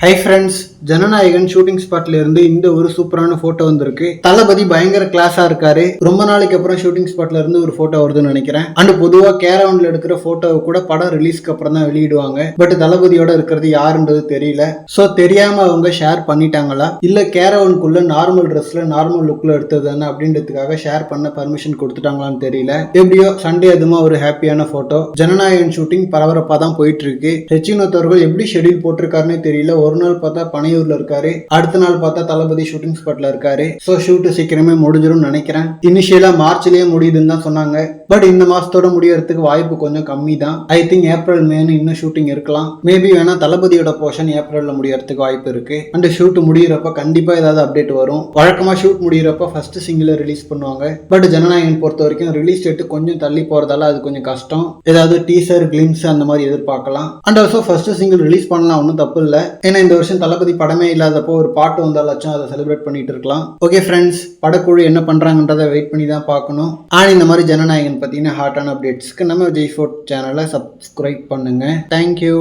Hi friends, Jananayagan shooting ஸ்பாட்ல இருந்து இந்த ஒரு சூப்பரான போட்டோ வந்திருக்கு. தளபதி பயங்கர கிளாஸா இருக்காரு. ரொம்ப நாளைக்கு அப்புறம் ஷூட்டிங் ஸ்பாட்ல இருந்து ஒரு போட்டோ வருதுன்னு நினைக்கிறேன். அண்ட் பொதுவா கேரவன்ல எடுக்கிற போட்டோவை கூட படம் ரிலீஸ்க்கு அப்புறம் தான் வெளியிடுவாங்க. பட் தளபதியோட இருக்கிறது யாருன்றது தெரியல. சோ தெரியாம அவங்க ஷேர் பண்ணிட்டாங்களா இல்ல கேரவனுக்குள்ள நார்மல் ட்ரெஸ்ல நார்மல் லுக்ல எடுத்தது தானே அப்படின்றதுக்காக ஷேர் பண்ண பர்மிஷன் கொடுத்துட்டாங்களான்னு தெரியல. எப்படியோ சண்டே அதுமா ஒரு ஹாப்பியான போட்டோ. ஜனநாயகன் ஷூட்டிங் பரபரப்பா தான் போயிட்டு இருக்கு. ஹெச்வினோத் அவர்கள் எப்படி ஷெட்யூல் போட்டிருக்காருன்னு தெரியல. ஒரு நாள் பார்த்தா பனையூர்ல இருக்காரு, அடுத்த நாள் பார்த்தா தளபதி ஷூட்டிங் ஸ்பாட்ல இருக்காரு. சோ ஷூட் சீக்கிரமே முடிஞ்சிடும் நினைக்கிறேன். இனிஷியலா மார்ச்லயே முடியுதுன்னு தான் சொன்னாங்க. பட் இந்த மாசத்தோட முடியறதுக்கு வாய்ப்பு கொஞ்சம் கம்மி தான். ஐ திங்க் ஏப்ரல் மேனு இன்னும் ஷூட்டிங் இருக்கலாம். மேபி வேணா தளபதியோட போர்ஷன் ஏப்ரல்ல முடியறதுக்கு வாய்ப்பு இருக்கு. அண்ட் ஷூட் முடியறப்ப கண்டிப்பா ஏதாவது அப்டேட் வரும். வழக்கமா ஷூட் முடியறப்ப ஃபர்ஸ்ட் சிங்கிள் ரிலீஸ் பண்ணுவாங்க. பட் ஜனநாயகன் பொறுத்த வரைக்கும் ரிலீஸ் டேட் கொஞ்சம் தள்ளி போறதால அது கொஞ்சம் கஷ்டம். ஏதாவது டீசர் கிளிம்ஸ் அந்த மாதிரி எதிர்பார்க்கலாம். And also first single release பண்ணலாம், ஒன்றும் தப்பு இல்லை. ஏன்னா இந்த வருஷம் தளபதி படமே இல்லாதப்போ ஒரு பாட்டு வந்தாலும் அதை செலிப்ரேட் பண்ணிட்டு இருக்கலாம். ஓகே ஃப்ரெண்ட்ஸ், படக்குழு என்ன பண்றாங்கன்றதை வெயிட் பண்ணி தான் பார்க்கணும். ஆனால் இந்த மாதிரி ஜனநாயகன் பத்தின ஹாட்டான அப்டேட்ஸ்க்கு நம்ம விஜய் ஃபோர்ட் சேனலை சப்ஸ்கிரைப் பண்ணுங்க. தேங்க்யூ.